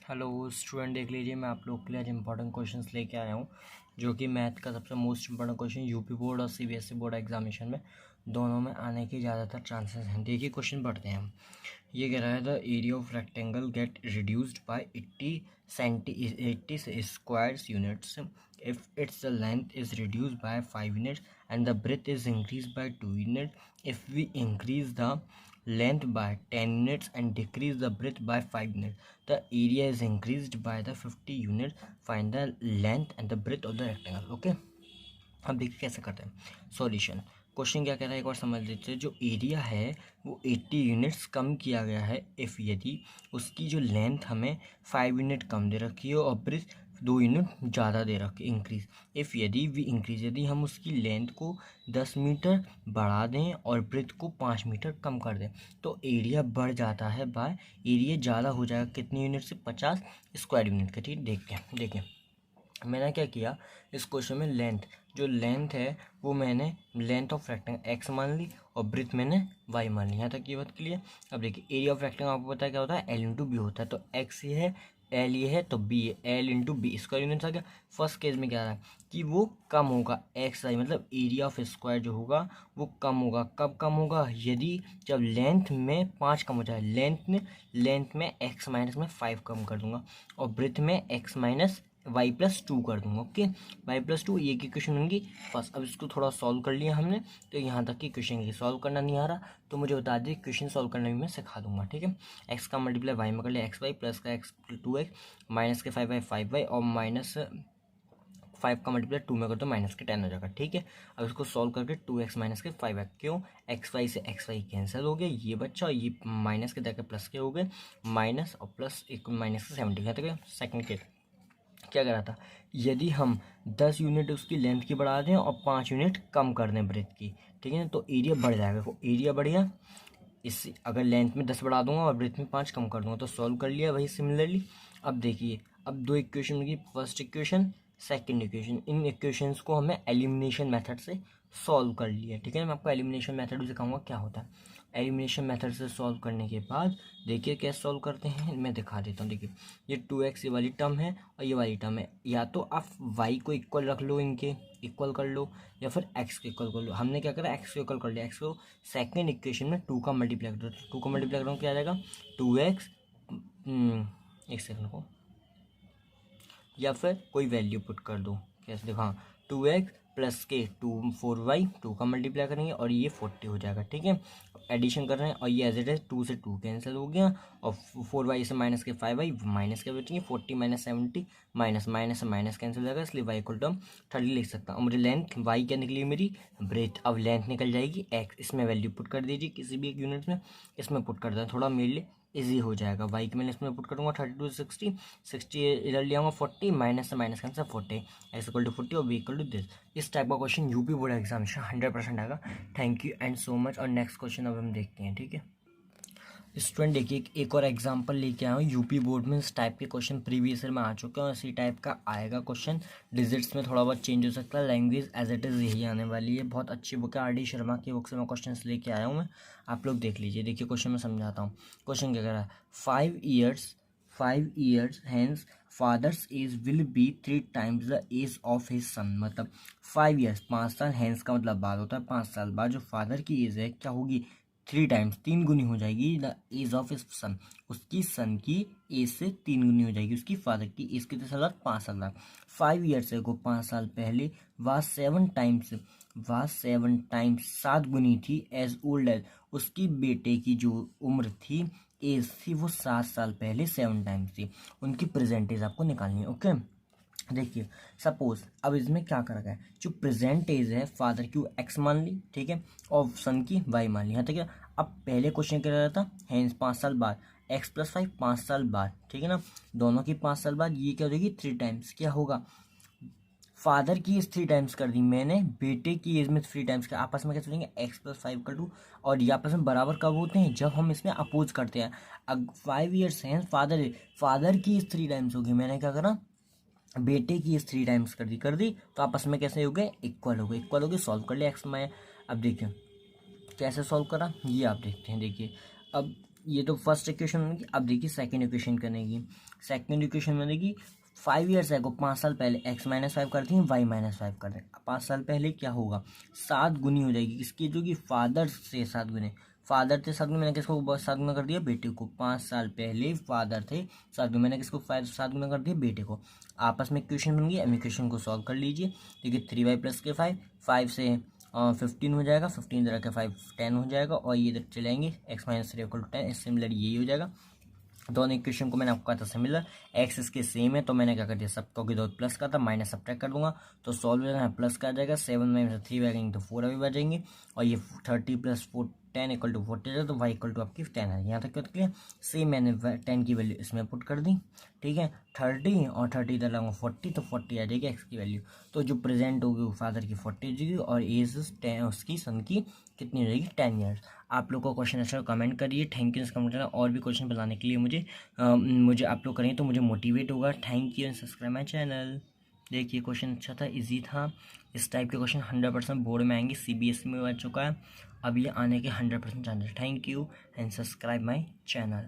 Hello student, देख लीजिए मैं आप लोग के लिए आज इंपॉर्टेंट क्वेश्चंस लेके आया हूँ जो कि मैथ का सबसे most important question UP board और सीबीएसई बोर्ड एग्जामिनेशन में दोनों में आने के ज़्यादातर चांसेस हैं। देखिए क्वेश्चन पढ़ते हैं हम। ये कह रहा है the area of rectangle gate reduced by 80 squares units if its length is reduced by 5 units and the breadth is increased by 2 units. If we increase the length by 10 units and decrease the breadth by 5 units, the area is increased by the 50 units. Find the length and the breadth of the rectangle. Okay, अब देखिए कैसे करते हैं solution. Question क्या कह रहा है एक बार समझ लेते हैं। जो एरिया है वो 80 यूनिट्स कम किया गया है इफ़ यदि उसकी जो लेंथ हमें 5 यूनिट कम दे रखी है और ब्रेथ 2 यूनिट ज़्यादा दे रखी इंक्रीज। इफ़ यदि वी इंक्रीज, यदि हम उसकी लेंथ को 10 मीटर बढ़ा दें और ब्रेथ को 5 मीटर कम कर दें तो एरिया बढ़ जाता है बाय, एरिया ज़्यादा हो जाएगा कितनी यूनिट से, 50 स्क्वायर यूनिट का। ठीक, देखिए मैंने क्या किया इस क्वेश्चन में, लेंथ, जो लेंथ है वो मैंने लेंथ ऑफ रेक्टेंगल एक्स मान ली और ब्रेथ मैंने वाई मान ली। यहाँ तक ये बात क्लियर। अब देखिए एरिया ऑफ रेक्टेंगल आपको पता है क्या होता है, एल इंटू बी होता है। तो एक्स ये है, एल ये है, तो बी है, L into B square unit आ गया। फर्स्ट केस में क्या रहा है कि वो कम होगा, एक्स आई मतलब एरिया ऑफ स्क्वायर जो होगा वो कम होगा। कब कम होगा, यदि जब लेंथ में 5 कम हो जाए। लेंथ में एक्स माइनस में 5 कम कर दूंगा और ब्रेथ में एक्स माइनस वाई प्लस 2 कर दूंगा। ओके, वाई प्लस 2 ये की क्वेश्चन होंगी फर्स्ट। अब इसको थोड़ा सॉल्व कर लिया हमने, तो यहाँ तक की क्वेश्चन की सॉल्व करना नहीं आ रहा तो मुझे बता दीजिए, क्वेश्चन सॉल्व करना भी मैं सिखा दूंगा। ठीक है, एक्स का मल्टीप्लाई वाई में कर लिया एक्स वाई, प्लस का एक्स 2x, माइनस के 5y 5y और माइनस 5 का मल्टीप्लाई 2 में कर दो माइनस के 10 हो जाएगा। ठीक है, अब इसको सॉल्व करके 2x माइनस के 5x, क्यों, एक्स वाई से एक्स वाई कैंसिल हो गया, ये बच्चा, ये माइनस के देकर प्लस के हो गए, माइनस और प्लस एक माइनस के 70 तक। सेकंड के क्या करा था, यदि हम 10 यूनिट उसकी लेंथ की बढ़ा दें और 5 यूनिट कम कर दें ब्रेथ की, ठीक है ना, तो एरिया बढ़ जाएगा। वो एरिया बढ़िया, इस अगर लेंथ में 10 बढ़ा दूंगा और ब्रेथ में 5 कम कर दूंगा तो सॉल्व कर लिया वही सिमिलरली। अब देखिए, अब दो इक्वेशन की, फर्स्ट इक्वेशन सेकंड इक्वेशन, इन इक्वेशंस को हमें एलिमिनेशन मेथड से सॉल्व कर लिया। ठीक है, मैं आपको एलिमिनेशन मेथड भी सिखाऊंगा क्या होता है। एलिमिनेशन मेथड से सॉल्व करने के बाद देखिए कैसे सॉल्व करते हैं, मैं दिखा देता हूँ। देखिए ये 2x ये वाली टर्म है और ये वाली टर्म है, या तो आप y को इक्वल रख लो, इनके इक्वल कर लो, या फिर x को इक्वल कर लो। हमने क्या करा, x को इक्वल कर लिया, x को सेकंड इक्वेशन में 2 का मल्टीप्लाई कर दो, 2 का मल्टीप्लाई करूँ क्या आ जाएगा 2x, एक सेकंड को, या फिर कोई वैल्यू पुट कर दो, कैसे देखो, हाँ 2x प्लस के 4y, 2 का मल्टीप्लाई करेंगे और ये 40 हो जाएगा। ठीक है, एडिशन कर रहे हैं और ये एज इट इज 2 से 2 कैंसिल हो गया और 4y से माइनस के 5y, माइनस के बचेंगे 40 माइनस 70, माइनस माइनस से माइनस कैंसिल हो जाएगा, इसलिए y इक्वल टू 30 लिख सकता हूँ। मुझे लेंथ y क्या निकली मेरी, ब्रेथ। अब लेंथ निकल जाएगी x, इसमें वैल्यू पुट कर दीजिए किसी भी एक यूनिट में, इसमें पुट कर दें, थोड़ा मेरे लिए इजी हो जाएगा। वाई की मैंने इसमें पुट करूँगा 32 से 60 इधर लिया हूँ 40, माइनस से minus cancel 40, x equal to 40 और बी इक्वल टू दिस। इस टाइप का क्वेश्चन यूपी बोर्ड एग्जामिनेशन 100% आएगा। Thank you and so much. और नेक्स्ट क्वेश्चन अब हम देखते हैं। ठीक है स्टूडेंट, देखिए एक और एग्जांपल लेके आया हूँ। यूपी बोर्ड में इस टाइप के क्वेश्चन प्रीवियस ईयर में आ चुके हैं और इसी टाइप का आएगा क्वेश्चन। डिजिट्स में थोड़ा बहुत चेंज हो सकता है, लैंग्वेज एज इट इज़ यही आने वाली है। बहुत अच्छी बुक है, RD शर्मा की बुक से मैं क्वेश्चन लेके आया हूँ मैं, आप लोग देख लीजिए। देखिए क्वेश्चन में समझाता हूँ। क्वेश्चन क्या कह रहा है, 5 years hence father's age will be 3 times the age of his son. मतलब 5 years 5 साल, हैंस का मतलब बाद होता है 5 साल बाद, जो फादर की एज है क्या होगी 3 times 3 गुनी हो जाएगी the age of his son, उसकी सन की एज से 3 गुनी हो जाएगी उसकी फादर की एज। कितने साल बाद, 5 साल बाद। 5 years को 5 साल पहले वह 7 times 7 गुनी थी एज ओल्ड एज, उसकी बेटे की जो उम्र थी, एज थी, वो 7 साल पहले 7 टाइम्स थी। उनकी प्रेजेंट एज आपको निकालनी है। ओके, देखिए सपोज अब इसमें क्या करा गया, जो प्रेजेंट एज है फादर की वो एक्स मान ली, ठीक है, और सन की वाई मान ली। यहाँ तक अब पहले क्वेश्चन क्या रहा था, हैंस 5 साल बाद, एक्स प्लस 5 5 साल बाद, ठीक है ना, दोनों की 5 साल बाद, ये क्या हो जाएगी 3 टाइम्स। क्या होगा, फादर की एज 3 टाइम्स कर दी मैंने, बेटे की एज में 3 टाइम्स का, आपस में क्या चलेंगे एक्स प्लस 5 कर टू, और ये आपस में बराबर कब होते हैं, जब हम इसमें अपोज करते हैं। अब 5 years हैं, फादर की एज 3 टाइम्स होगी, मैंने क्या करा, बेटे की एज 3 टाइम्स कर दी, तो आपस में कैसे हो गए, इक्वल हो गए, सॉल्व कर लिया एक्स में। अब देखिए कैसे सॉल्व करा, ये आप देखते हैं। देखिए अब ये तो फर्स्ट इक्वेशन बनेगी। अब देखिए सेकंड इक्वेशन करेंगे। सेकंड इक्वेशन बनेगी 5 ईयर्स एगो, 5 साल पहले x माइनस 5 करते हैं, y माइनस 5 करते हैं। 5 साल पहले क्या होगा, 7 गुनी हो जाएगी किसकी, जो कि फादर से 7 गुने, फादर थे 7 गुने, मैंने किसको 7 गुना कर दिया, बेटे को। 5 साल पहले फादर थे 7 गुने, मैंने किसको 7 गुना कर दिया, बेटे को। आपस में इक्वेशन बन गई। अब इक्वेशन को सॉल्व कर लीजिए। देखिए 3y प्लस के 5 से 15 हो जाएगा, 15 इधर के 5 10 हो जाएगा, और ये इधर चलेंगे x minus 3 equal to 10। Similar यही हो जाएगा। दोनों इक्वेशन को मैंने आपको कहा था सिमिलर, एक्स इसके सेम है, तो मैंने क्या कर दिया, सब क्योंकि दो प्लस का था, माइनस सब्ट्रैक्ट कर दूंगा तो सॉल्व हो जाएगा। प्लस का आ जाएगा, 7 में 3 बचेंगे तो 4 अभी बचेंगे, और ये 30 प्लस 4 10 इक्वल टू 40 तो y इक्वल टू आपकी 10 है। यहाँ तक क्या क्लियर। सेम मैंने 10 की वैल्यू इसमें पुट कर दी, ठीक है। 30 और 30 इधर लगाऊंगा 40, तो 40 आ जाएगी एक्स की वैल्यू। तो जो प्रेजेंट होगी वो फादर की 40 हो जाएगी, और एज उसकी सन की कितनी हो जाएगी, 10 ईयर्स। आप लोग को क्वेश्चन अच्छा कमेंट करिए। थैंक यू कमेंट करना, और भी क्वेश्चन बनाने के लिए मुझे आप लोग करें तो मुझे मोटिवेट होगा। Thank you and subscribe my channel. देखिए क्वेश्चन अच्छा था, इजी था। इस टाइप के क्वेश्चन 100% बोर्ड में आएंगे, CBSE में आ चुका है, अब ये आने के 100% chances. Thank you and subscribe my channel.